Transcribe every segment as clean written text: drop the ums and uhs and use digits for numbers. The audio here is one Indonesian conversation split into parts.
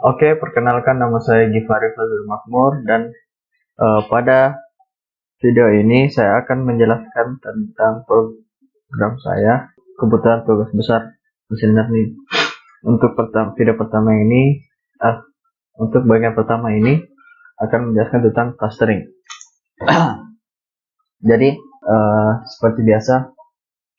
Oke, perkenalkan nama saya Givari Fazil Makmur dan pada video ini saya akan menjelaskan tentang program saya, kebutuhan tugas besar mesin learning. Untuk video pertama ini, untuk bagian pertama ini akan menjelaskan tentang clustering. Jadi seperti biasa,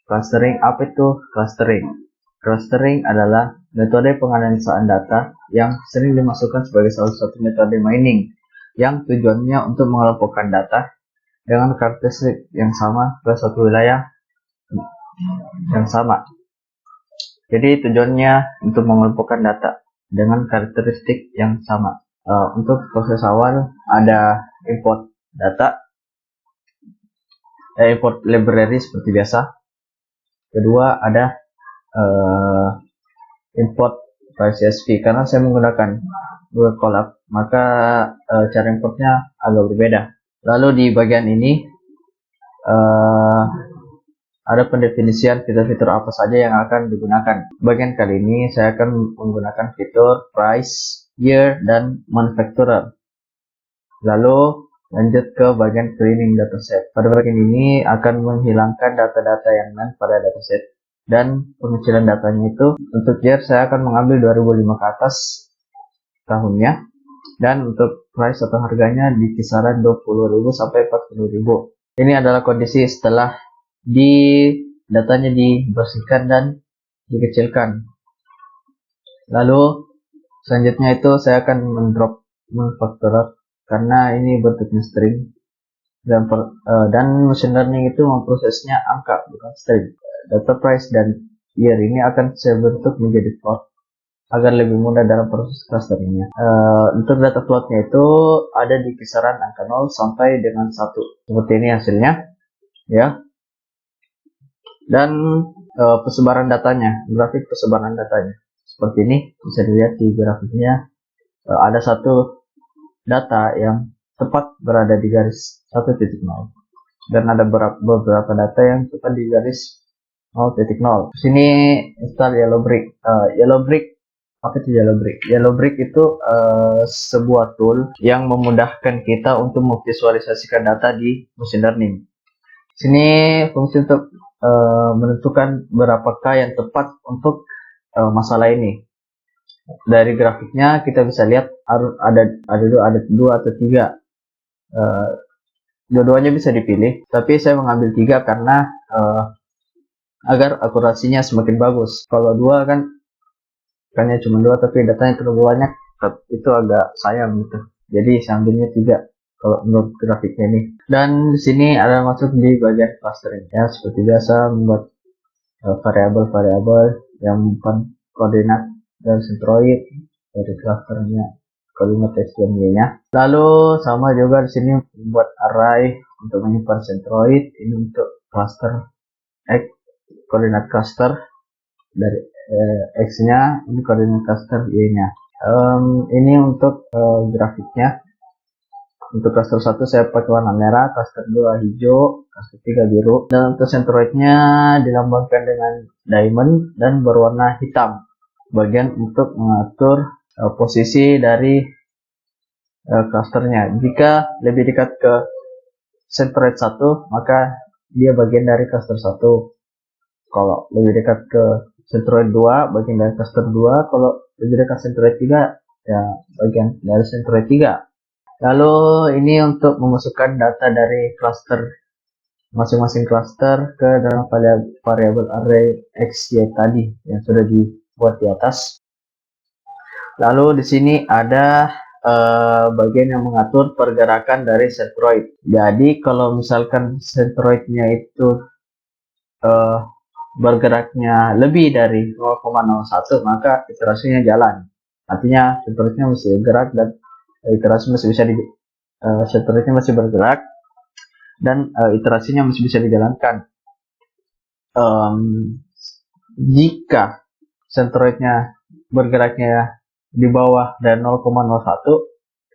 clustering, apa itu clustering? Clustering adalah metode penganalisaan data yang sering dimasukkan sebagai salah satu metode mining yang tujuannya untuk mengelompokkan data dengan karakteristik yang sama ke suatu wilayah yang sama. Jadi tujuannya untuk mengelompokkan data dengan karakteristik yang sama. Untuk proses awal ada import data, import library seperti biasa. Kedua ada import file CSV. Karena saya menggunakan Google Colab, maka cara importnya agak berbeda. Lalu di bagian ini ada pendefinisian fitur-fitur apa saja yang akan digunakan. Bagian kali ini saya akan menggunakan fitur price, year, dan manufacturer. Lalu lanjut ke bagian cleaning dataset. Pada bagian ini akan menghilangkan data-data yang non pada dataset dan pengecilan datanya itu. Untuk year saya akan mengambil 2005 ke atas tahunnya, dan untuk price atau harganya di kisaran 20.000 sampai 40.000. Ini adalah kondisi setelah datanya dibersihkan dan dikecilkan. Lalu selanjutnya itu saya akan mendrop manufacturer karena ini bentuknya string dan machine learning itu memprosesnya angka bukan string. Data price dan year ini akan saya bentuk menjadi float agar lebih mudah dalam proses clusteringnya. Untuk data floatnya itu ada di kisaran angka 0 sampai dengan 1. Seperti ini hasilnya, ya. Dan persebaran datanya, grafik persebaran datanya seperti ini, bisa dilihat di grafiknya. Ada satu data yang tepat berada di garis 1.0 dan ada beberapa data yang tepat di garis 0.0. Sini install Yellowbrick. Apa itu Yellowbrick? Yellowbrick itu sebuah tool yang memudahkan kita untuk memvisualisasikan data di machine learning. Sini fungsi untuk menentukan berapakah yang tepat untuk masalah ini. Dari grafiknya kita bisa lihat ada 2 atau 3. Dua-duanya bisa dipilih, tapi saya mengambil 3 karena agar akurasinya semakin bagus. Kalau 2 kan hanya cuma 2 tapi datanya terlalu banyak, itu agak sayang gitu. Jadi saya ambilnya 3 kalau menurut grafiknya ini. Dan di sini ada masuk di bagian clustering, ya, seperti biasa membuat variabel-variabel yang menyimpan koordinat dan centroid dari clusternya, koordinat X dan Y-nya. Lalu sama juga di sini membuat array untuk menyimpan centroid, ini untuk cluster X, koordinat cluster dari X-nya, ini koordinat cluster Y-nya. Ini untuk grafiknya. Untuk cluster 1 saya pakai warna merah, cluster 2 hijau, cluster 3 biru. Dan untuk centroidnya dilambangkan dengan diamond dan berwarna hitam. Bagian untuk mengatur posisi dari clusternya. Jika lebih dekat ke centroid 1, maka dia bagian dari cluster 1. Kalau lebih dekat ke centroid 2, bagian dari cluster 2. Kalau lebih dekat centroid 3, ya bagian dari centroid 3. Lalu ini untuk memasukkan data dari cluster masing-masing cluster ke dalam variabel array X, Y tadi yang sudah dibuat di atas. Lalu di sini ada bagian yang mengatur pergerakan dari centroid. Jadi kalau misalkan centroidnya itu bergeraknya lebih dari 0,01, maka iterasinya jalan. Artinya centroidnya masih bergerak dan iterasi masih bisa centroidnya masih bergerak dan iterasinya masih bisa dijalankan. Jika centroidnya bergeraknya di bawah dari 0,01,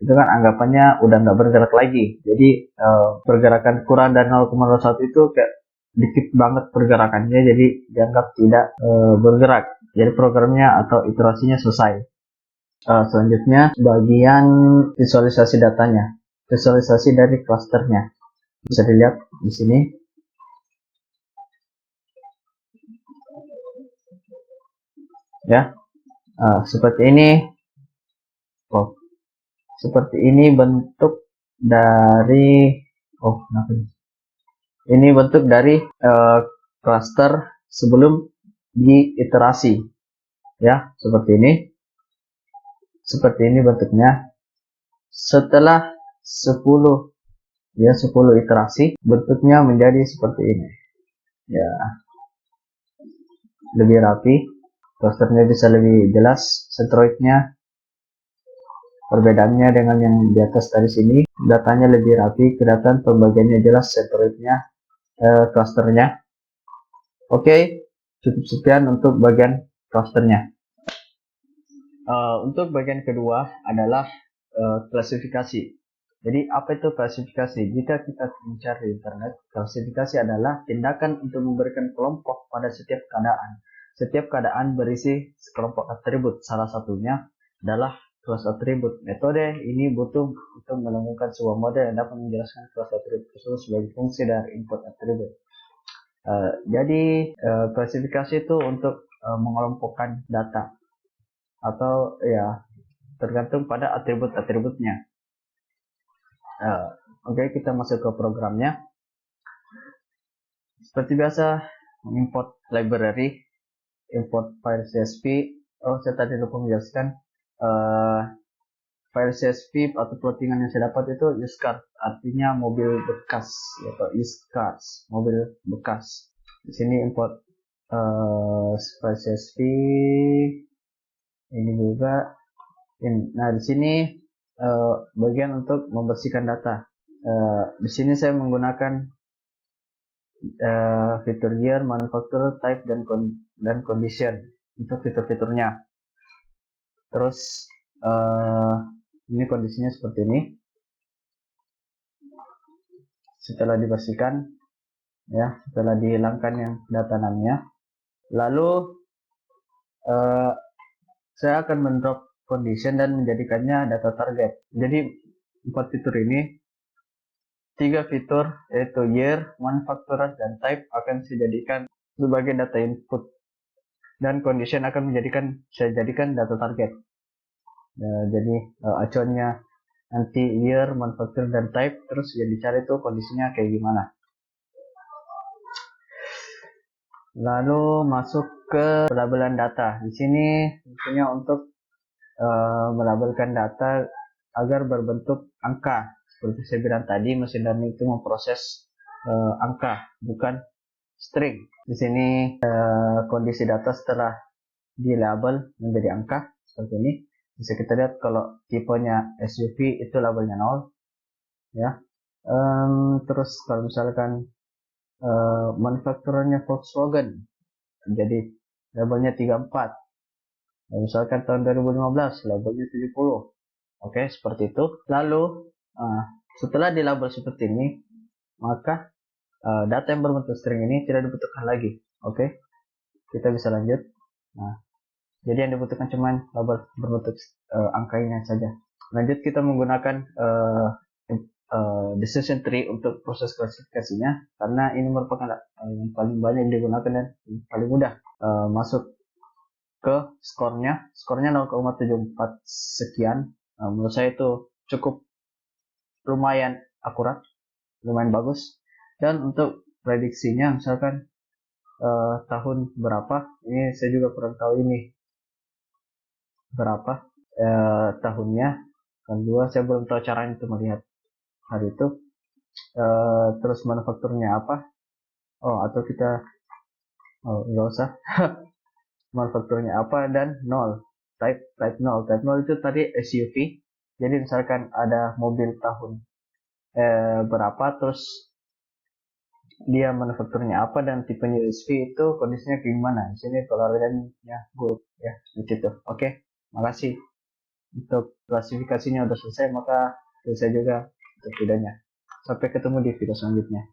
itu kan anggapannya udah nggak bergerak lagi. Jadi pergerakan kurang dari 0,01 itu kayak dikit banget pergerakannya, jadi dianggap tidak bergerak. Jadi programnya atau iterasinya selesai. Selanjutnya bagian visualisasi datanya, visualisasi dari klasternya. Bisa dilihat di sini. Ya, seperti ini. Seperti ini bentuk dari ini bentuk dari cluster sebelum diiterasi. Ya, seperti ini bentuknya. Setelah 10 iterasi, bentuknya menjadi seperti ini. Ya, lebih rapi, clusternya bisa lebih jelas, centroidnya. Perbedaannya dengan yang di atas tadi sini, datanya lebih rapi, kelihatan pembagiannya jelas, centroidnya, clusternya. Oke, cukup sekian untuk bagian clusternya. Untuk bagian kedua adalah klasifikasi. Jadi apa itu klasifikasi? Jika kita mencari internet, klasifikasi adalah tindakan untuk memberikan kelompok pada setiap keadaan. Setiap keadaan berisi sekelompok atribut. Salah satunya adalah kelas atribut. Metode ini butuh untuk menemukan sebuah model yang dapat menjelaskan kelas atribut tersebut sebagai fungsi dari input atribut. Jadi klasifikasi itu untuk mengelompokkan data atau ya tergantung pada atribut-atributnya. Oke, kita masuk ke programnya. Seperti biasa, import library, import file CSV. Saya tadi lupa menjelaskan. File CSV atau plottingan yang saya dapat itu used car, artinya mobil bekas, atau used cars, mobil bekas. Di sini import file CSV. Ini juga. Nah, di sini bagian untuk membersihkan data. Di sini saya menggunakan fitur year, manufacturer, type, dan condition untuk fitur-fiturnya. Terus ini kondisinya seperti ini. Setelah dibersihkan, ya, setelah dihilangkan yang data namanya, lalu saya akan mendrop condition dan menjadikannya data target. Jadi 4 fitur ini, 3 fitur yaitu year, manufacturer, dan type akan saya jadikan sebagai data input, dan condition akan saya jadikan data target. Jadi acuannya nanti year, manufacturer, dan type, terus yang dicari itu kondisinya kayak gimana. Lalu masuk ke pelabelan data. Di sini tentunya untuk melabelkan data agar berbentuk angka. Seperti saya bilang tadi, mesin learning itu memproses angka, bukan string. Di sini kondisi data setelah dilabel menjadi angka seperti ini. Bisa kita lihat kalau tipenya SUV itu labelnya 0, ya. Terus kalau misalkan manufakturernya Volkswagen, jadi labelnya 34. Misalkan tahun 2015, labelnya 70. Oke, seperti itu. Lalu setelah dilabel seperti ini, maka data yang berbentuk string ini tidak dibutuhkan lagi. Oke, kita bisa lanjut. Nah, jadi yang dibutuhkan cuma label berbentuk angka ini saja. Lanjut, kita menggunakan decision tree untuk proses klasifikasinya, karena ini merupakan yang paling banyak digunakan dan paling mudah. Masuk ke skornya 0,74 sekian. Menurut saya itu cukup lumayan akurat, lumayan bagus. Dan untuk prediksinya, misalkan tahun berapa, ini saya juga kurang tahu ini berapa tahunnya. Kedua, saya belum tahu caranya untuk melihat hal itu. Terus manufakturnya apa? Atau kita nggak usah. Manufakturnya apa, dan 0, type 0. Type 0 itu tadi SUV. Jadi misalkan ada mobil tahun berapa, terus dia manufakturnya apa dan tipenya SUV, itu kondisinya gimana. Di sini toleransinya good, ya, seperti itu. Oke, makasih. Untuk klasifikasinya udah selesai, maka selesai juga untuk videonya. Sampai ketemu di video selanjutnya.